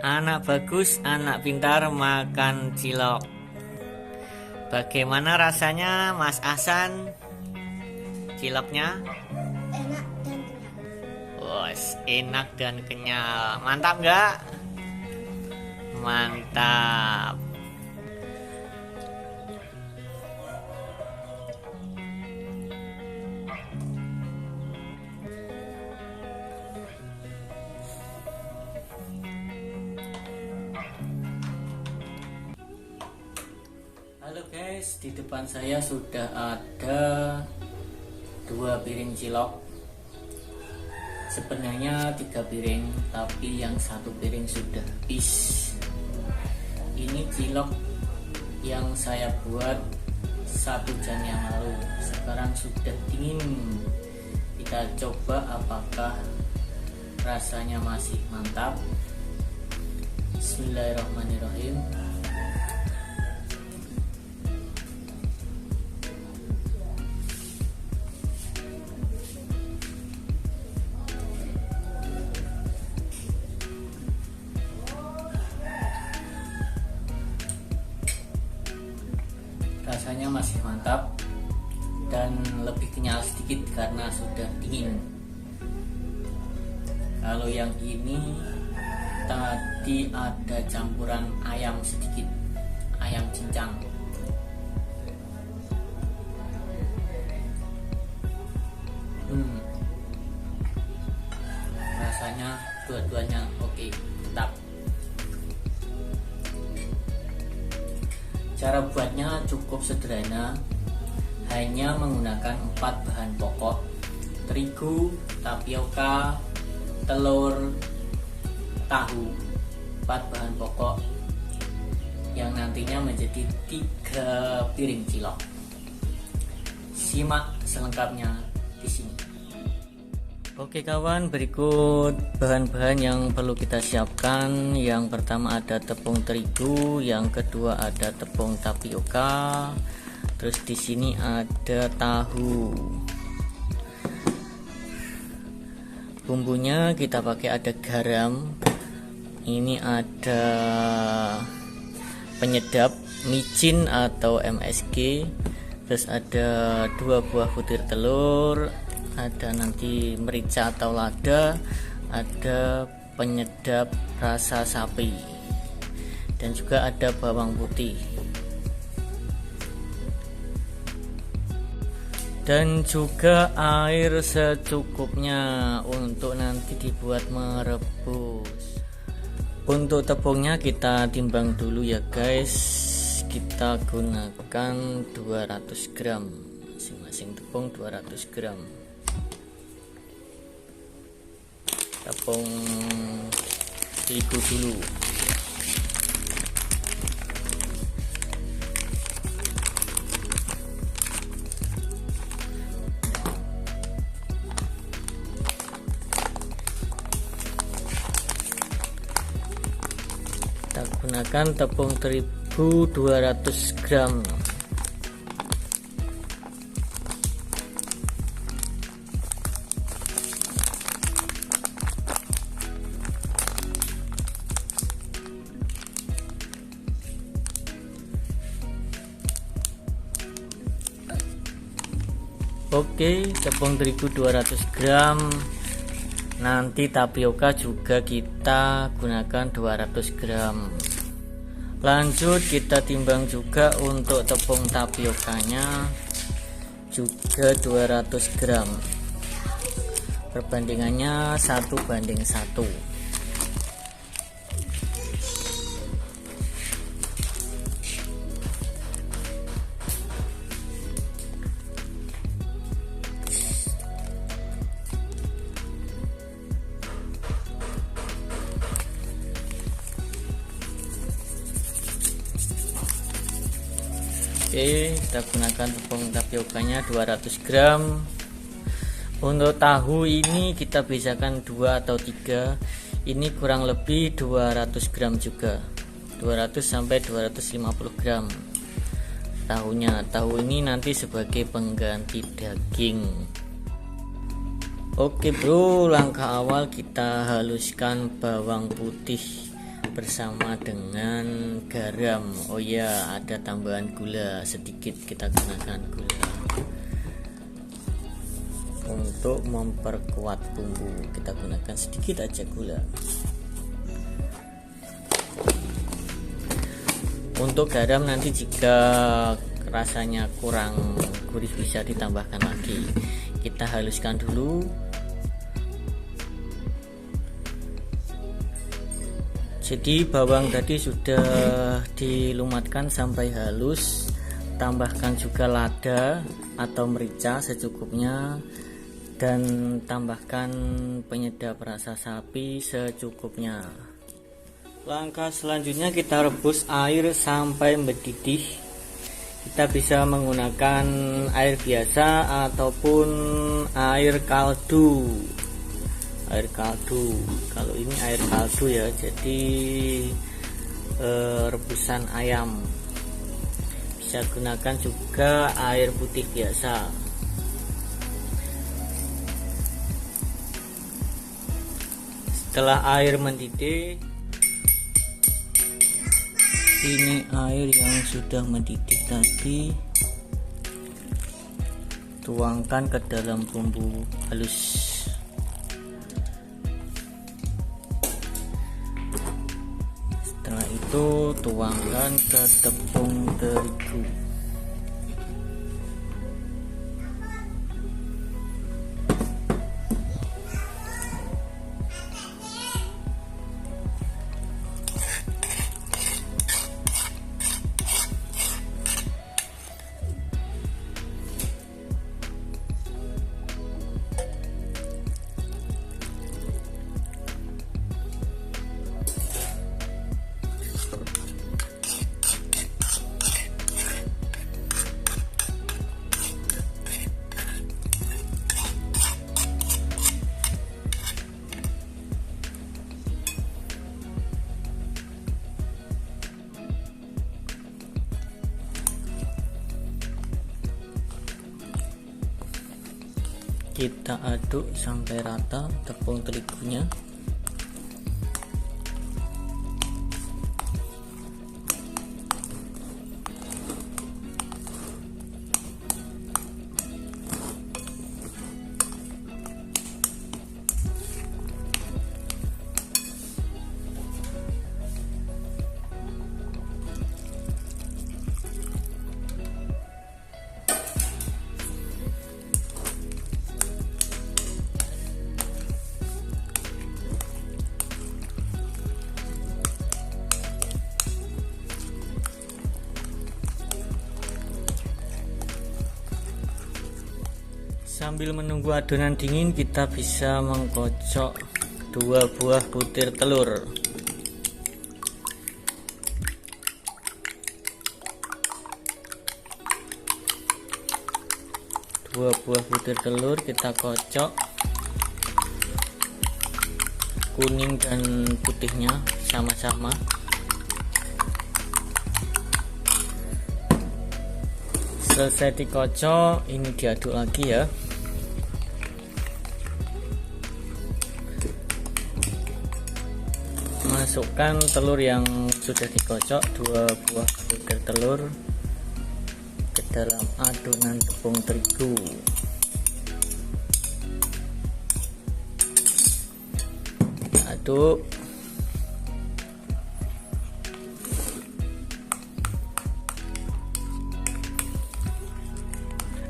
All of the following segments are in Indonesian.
Anak bagus, anak pintar makan cilok. Bagaimana rasanya, Mas Ahsan? Ciloknya? Enak dan kenyal. Wos, enak dan kenyal. Mantap nggak? Mantap. Halo guys, di depan saya sudah ada 2 piring cilok. Sebenarnya 3 piring, tapi yang 1 piring sudah habis. Ini cilok yang saya buat 1 jam yang lalu. Sekarang sudah dingin. Kita coba apakah rasanya masih mantap. Bismillahirrahmanirrahim. Rasanya masih mantap dan lebih kenyal sedikit karena sudah dingin. Kalau yang ini tadi ada campuran ayam sedikit, ayam cincang. Rasanya dua-duanya oke, tetap. Cara buatnya cukup sederhana, hanya menggunakan 4 bahan pokok: terigu, tapioka, telur, tahu. 4 bahan pokok yang nantinya menjadi 3 piring cilok. Simak selengkapnya di sini. Oke kawan, berikut bahan-bahan yang perlu kita siapkan. Yang pertama ada tepung terigu, yang kedua ada tepung tapioka, terus di sini ada tahu. Bumbunya kita pakai ada garam, ini ada penyedap micin atau MSG, terus ada 2 buah butir telur, ada nanti merica atau lada, ada penyedap rasa sapi, dan juga ada bawang putih, dan juga air secukupnya untuk nanti dibuat merebus. Untuk tepungnya kita timbang dulu ya guys, kita gunakan 200 gram, masing-masing tepung 200 gram. Tepung terigu dulu. Kita gunakan tepung terigu 200 gram. Oke, tepung terigu 200 gram. Nanti tapioka juga kita gunakan 200 gram. Lanjut kita timbang juga untuk tepung tapiokanya juga 200 gram. Perbandingannya 1:1. Oke, kita gunakan tepung tapiokanya 200 gram. Untuk tahu ini kita bedakan 2 atau 3. Ini kurang lebih 200 gram juga, 200 sampai 250 gram tahunya. Tahu ini nanti sebagai pengganti daging. Oke bro, langkah awal kita haluskan bawang putih bersama dengan garam. Oh ya, ada tambahan gula sedikit, kita gunakan gula untuk memperkuat bumbu. Kita gunakan sedikit aja gula. Untuk garam nanti jika rasanya kurang gurih bisa ditambahkan lagi. Kita haluskan dulu. Jadi bawang tadi sudah dilumatkan sampai halus. Tambahkan juga lada atau merica secukupnya, dan tambahkan penyedap rasa sapi secukupnya. Langkah selanjutnya kita rebus air sampai mendidih. Kita bisa menggunakan air biasa ataupun air kaldu. Kalau ini air kaldu ya, jadi rebusan ayam. Bisa gunakan juga air putih biasa. Setelah air mendidih, ini air yang sudah mendidih tadi tuangkan ke dalam bumbu halus. Setelah itu tuangkan ke tepung terigu. Kita aduk sampai rata tepung terigunya. Sambil menunggu adonan dingin, kita bisa mengkocok 2 buah butir telur. Dua buah butir telur kita kocok, kuning dan putihnya sama-sama. Selesai dikocok, ini diaduk lagi ya. Masukkan telur yang sudah dikocok, 2 buah butir telur, ke dalam adonan tepung terigu. Aduk.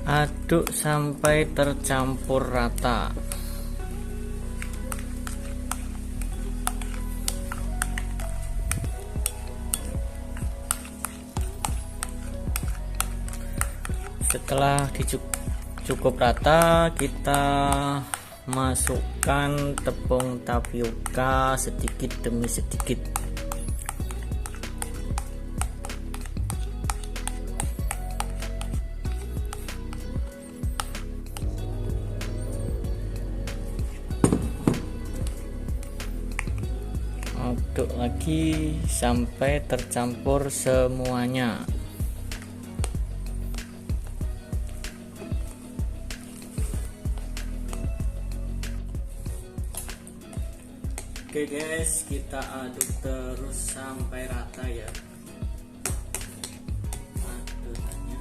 Aduk sampai tercampur rata. Setelah cukup rata, kita masukkan tepung tapioka sedikit demi sedikit. Aduk lagi sampai tercampur semuanya. Oke guys, kita aduk terus sampai rata ya adonannya.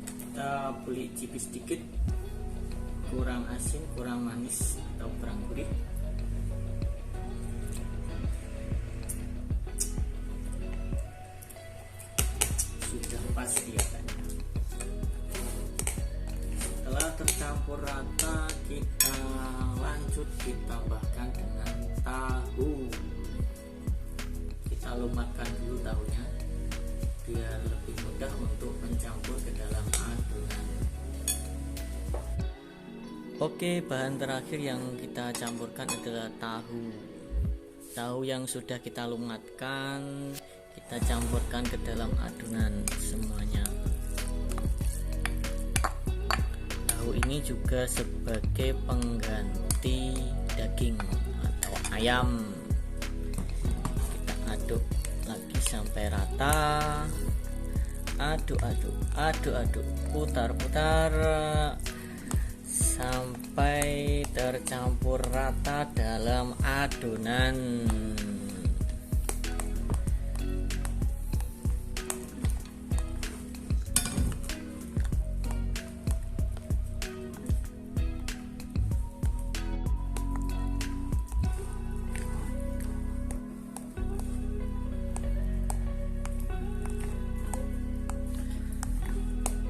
Kita beli cipis sedikit, kurang asin, kurang manis atau kurang gurih. Sudah pas kelihatannya. Setelah tercampur rata, kita lanjut ditambahkan dengan tahu. Kita lumatkan dulu tahunya biar lebih mudah untuk mencampur ke dalam adonan. Oke, bahan terakhir yang kita campurkan adalah tahu. Tahu yang sudah kita lumatkan kita campurkan ke dalam adonan semuanya. Tahu ini juga sebagai pengganti daging atau ayam. Kita aduk lagi sampai rata. Aduk, putar sampai tercampur rata dalam adonan.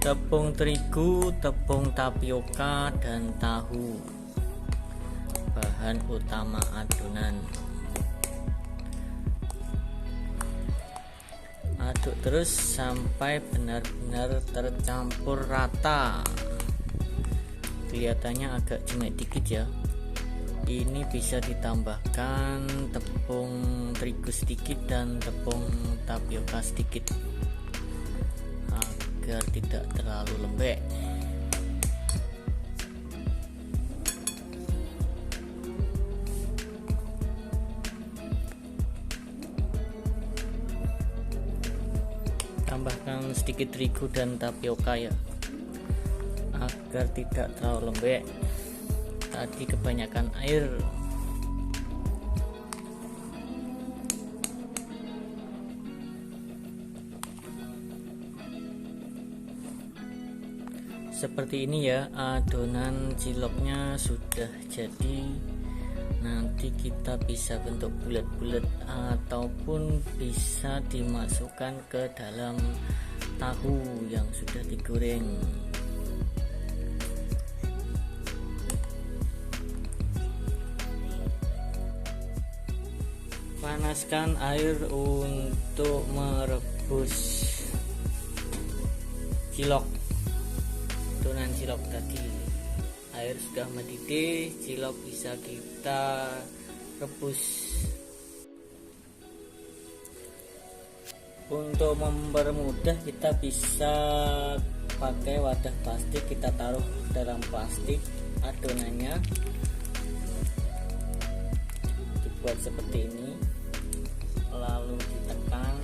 Tepung terigu, tepung tapioka, dan tahu bahan utama adonan. Aduk terus sampai benar-benar tercampur rata. Kelihatannya agak jemek dikit ya. Ini bisa ditambahkan tepung terigu sedikit dan tepung tapioka sedikit agar tidak terlalu lembek. Tambahkan sedikit terigu dan tapioka ya, agar tidak terlalu lembek. Tadi kebanyakan air. Seperti ini ya, adonan ciloknya sudah jadi. Nanti kita bisa bentuk bulat-bulat ataupun bisa dimasukkan ke dalam tahu yang sudah digoreng. Panaskan air untuk merebus cilok. Adonan cilok tadi, air sudah mendidih, cilok bisa kita rebus. Untuk mempermudah kita bisa pakai wadah plastik, kita taruh dalam plastik adonannya, dibuat seperti ini, lalu ditekan.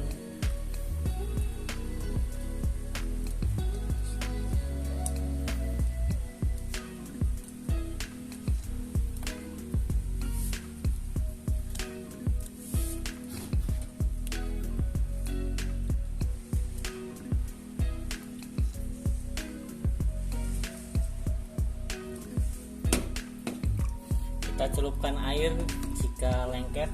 Kita celupkan air jika lengket.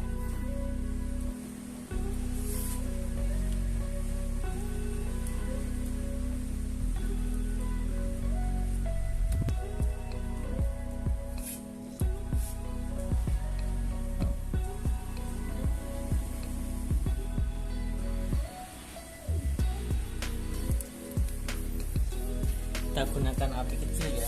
Kita gunakan api kecil ya.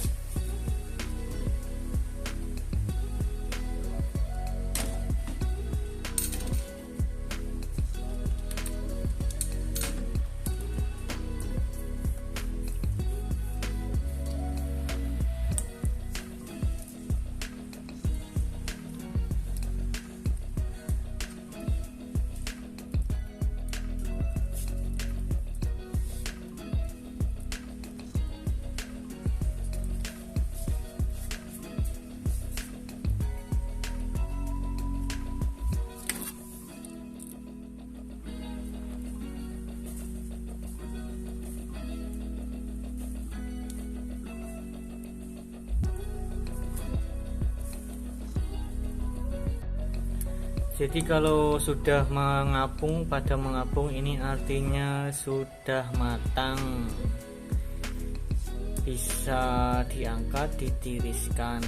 Jadi kalau sudah mengapung, pada mengapung ini artinya sudah matang, bisa diangkat, ditiriskan.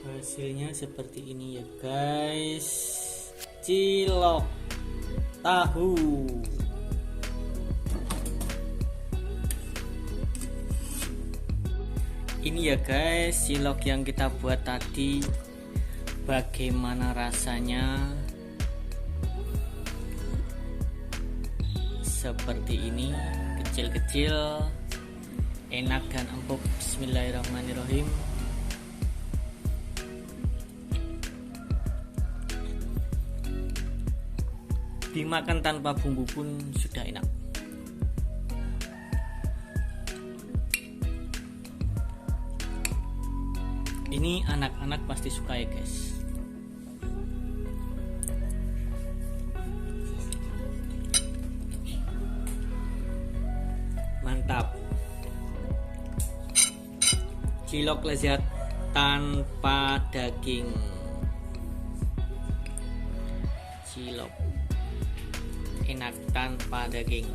Hasilnya seperti ini ya guys, cilok tahu. Ini ya guys, cilok yang kita buat tadi. Bagaimana rasanya? Seperti ini, kecil-kecil, enak dan empuk. Bismillahirrahmanirrahim. Dimakan tanpa bumbu pun sudah enak. Ini anak-anak pasti suka ya guys. Mantap. Cilok lezat tanpa daging. Cilok enak tanpa daging.